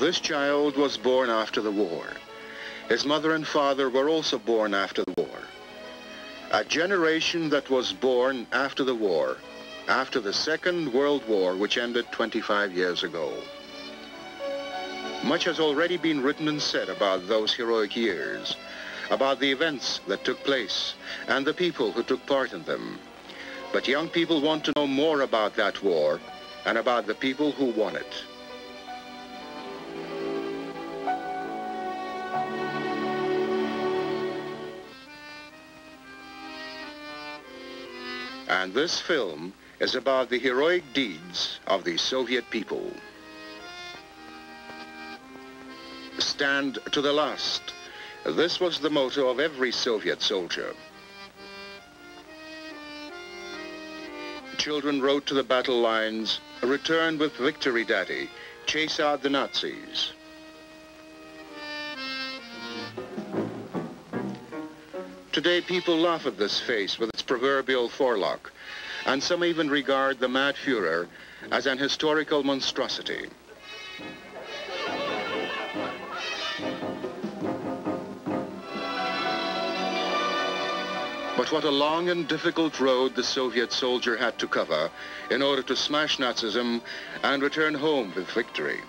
This child was born after the war. His mother and father were also born after the war. A generation that was born after the war, after the Second World War, which ended 25 years ago. Much has already been written and said about those heroic years, about the events that took place and the people who took part in them. But young people want to know more about that war and about the people who won it. And this film is about the heroic deeds of the Soviet people. Stand to the last. This was the motto of every Soviet soldier. Children rode to the battle lines, return with victory, Daddy, chase out the Nazis. Today, people laugh at this face with its proverbial forelock, and some even regard the mad Führer as an historical monstrosity. But what a long and difficult road the Soviet soldier had to cover in order to smash Nazism and return home with victory.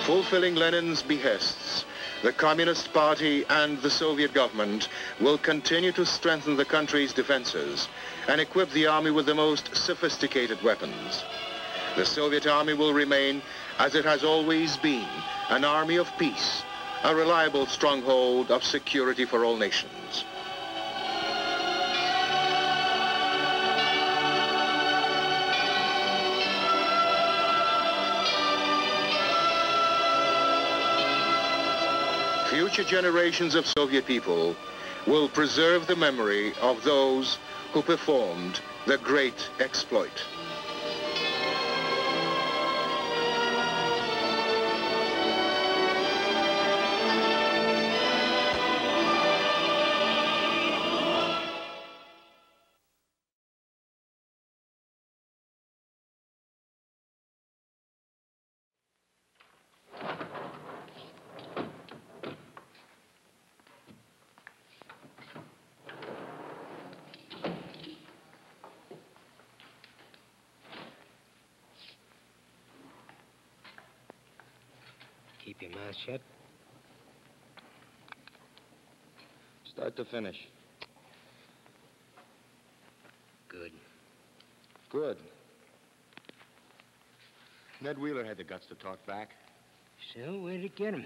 Fulfilling Lenin's behests, the Communist Party and the Soviet government will continue to strengthen the country's defenses and equip the army with the most sophisticated weapons. The Soviet army will remain, as it has always been, an army of peace, a reliable stronghold of security for all nations. Future generations of Soviet people will preserve the memory of those who performed the great exploit. Keep your mouth shut. Start to finish. Good. Good. Ned Wheeler had the guts to talk back. So, where'd it get him?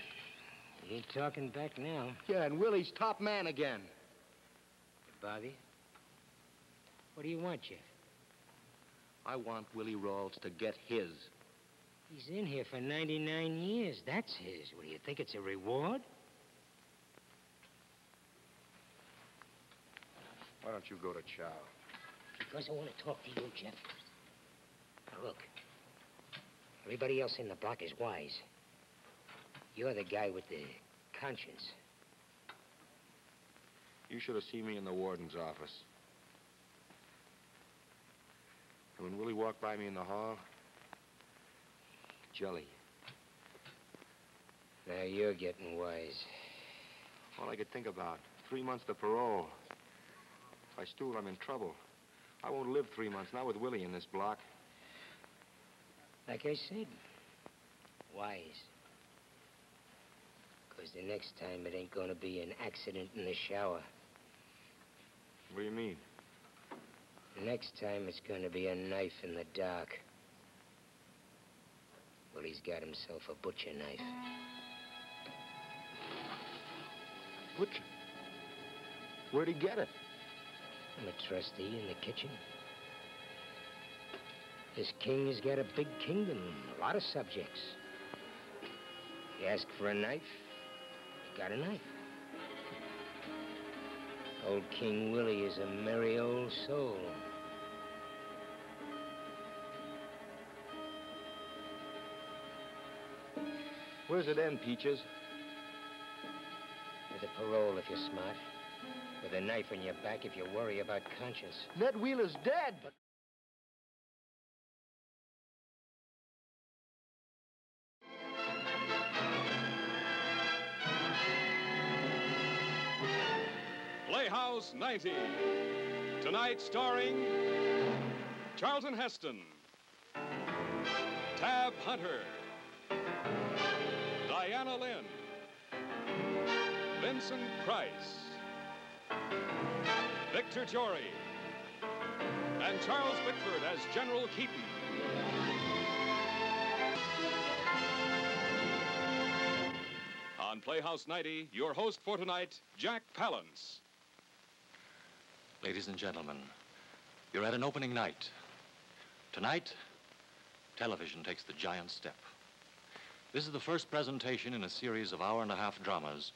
He ain't talking back now. Yeah, and Willie's top man again. It bother you? What do you want, Jeff? I want Willie Rawls to get his. He's in here for 99 years. That's his. What, do you think it's a reward? Why don't you go to chow? Because I want to talk to you, Jeff. Now, look. Everybody else in the block is wise. You're the guy with the conscience. You should have seen me in the warden's office. And when Willie walked by me in the hall, jelly. Now you're getting wise. All I could think about, 3 months to parole. If I stool, I'm in trouble. I won't live 3 months, not with Willie in this block. Like I said, wise. Because the next time it ain't gonna be an accident in the shower. What do you mean? Next time it's gonna be a knife in the dark. Well, he's got himself a butcher knife. Butcher? Where'd he get it? I'm a trustee in the kitchen. This king's got a big kingdom, a lot of subjects. You ask for a knife, you got a knife. Old King Willie is a merry old soul. Where's it end, Peaches? With a parole if you're smart. With a knife in your back if you worry about conscience. Ned Wheeler's dead. Playhouse 90. Tonight starring Charlton Heston, Tab Hunter, Diana Lynn, Vincent Price, Victor Jory, and Charles Bickford as General Keaton. On Playhouse 90, your host for tonight, Jack Palance. Ladies and gentlemen, you're at an opening night. Tonight, television takes the giant step. This is the first presentation in a series of hour-and-a-half dramas,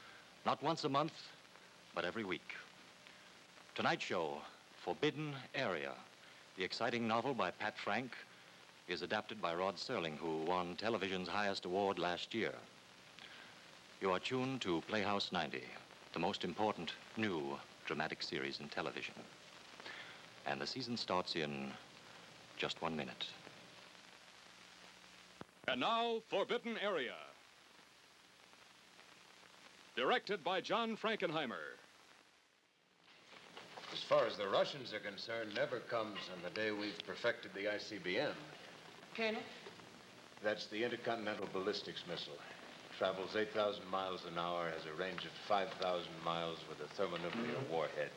not once a month, but every week. Tonight's show, Forbidden Area, the exciting novel by Pat Frank, is adapted by Rod Serling, who won television's highest award last year. You are tuned to Playhouse 90, the most important new dramatic series in television. And the season starts in just 1 minute. And now, Forbidden Area. Directed by John Frankenheimer. As far as the Russians are concerned, never comes on the day we've perfected the ICBM. Colonel? That's the intercontinental ballistics missile. Travels 8,000 miles an hour, has a range of 5,000 miles with a thermonuclear warhead.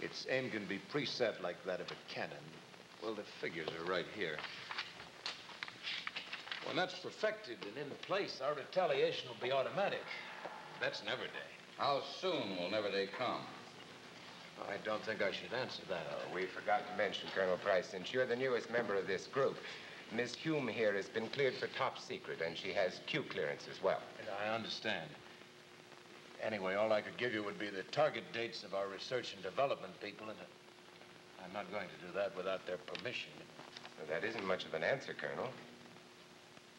Its aim can be preset like that of a cannon. Well, the figures are right here. When that's perfected and in place, our retaliation will be automatic. That's Never Day. How soon will Never Day come? I don't think I should answer that. We forgot to mention, Colonel Price, since you're the newest member of this group, Miss Hume here has been cleared for top secret, and she has Q clearance as well. I understand. Anyway, all I could give you would be the target dates of our research and development people, and I'm not going to do that without their permission. Well, that isn't much of an answer, Colonel.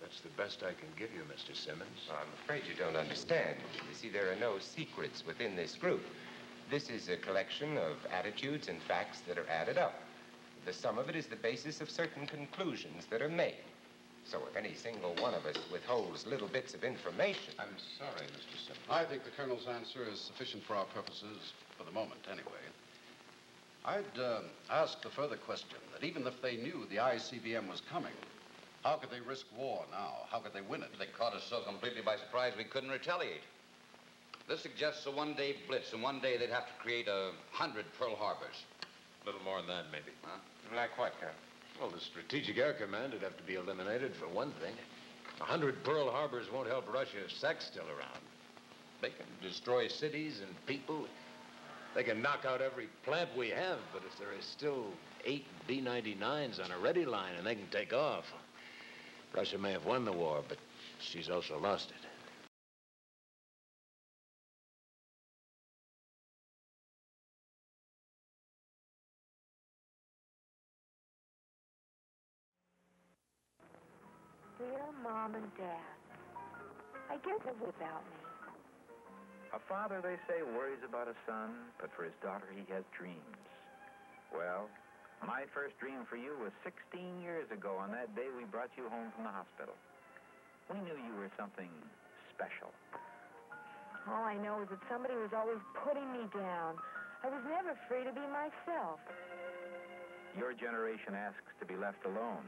That's the best I can give you, Mr. Simmons. Well, I'm afraid you don't understand. You see, there are no secrets within this group. This is a collection of attitudes and facts that are added up. The sum of it is the basis of certain conclusions that are made. So if any single one of us withholds little bits of information... I'm sorry, Mr. Simmons. I think the Colonel's answer is sufficient for our purposes, for the moment, anyway. I'd ask the further question that even if they knew the ICBM was coming, how could they risk war now? How could they win it? They caught us so completely by surprise we couldn't retaliate. This suggests a one-day blitz, and one day they'd have to create 100 Pearl Harbors. A little more than that, maybe. Huh? Like what, Colonel? Well, the Strategic Air Command would have to be eliminated, for one thing. 100 Pearl Harbors won't help Russia if SAC's still around. They can destroy cities and people. They can knock out every plant we have, but if there is still 8 B-99s on a ready line and they can take off, Russia may have won the war, but she's also lost it. Dear Mom and Dad, I guess it was about me. A father, they say, worries about a son, but for his daughter, he has dreams. Well, my first dream for you was 16 years ago on that day we brought you home from the hospital. We knew you were something special. All I know is that somebody was always putting me down. I was never free to be myself. Your generation asks to be left alone.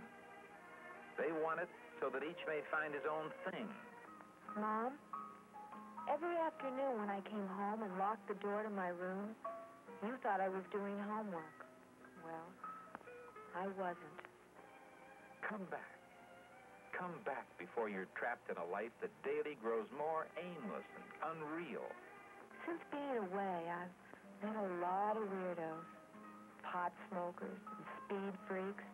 They want it so that each may find his own thing. Mom, every afternoon when I came home and locked the door to my room, you thought I was doing homework. Well, I wasn't. Come back. Come back before you're trapped in a life that daily grows more aimless and unreal. Since being away, I've met a lot of weirdos. Pot smokers and speed freaks.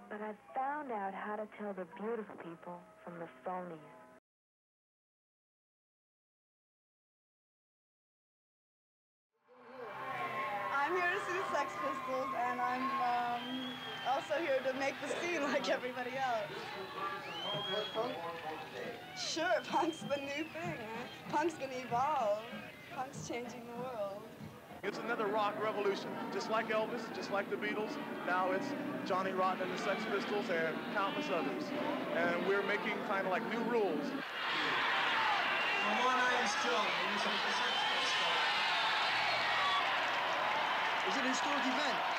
But I've found out how to tell the beautiful people from the phonies. I'm here to see the Sex Pistols, and I'm also out here to make the scene like everybody else. Sure, punk's the new thing, huh? Punk's gonna evolve. Punk's changing the world. It's another rock revolution, just like Elvis, just like the Beatles. Now it's Johnny Rotten and the Sex Pistols and countless others. And we're making kind of like new rules. For my name's John, and this is the Sex Pistols. It's an historic event.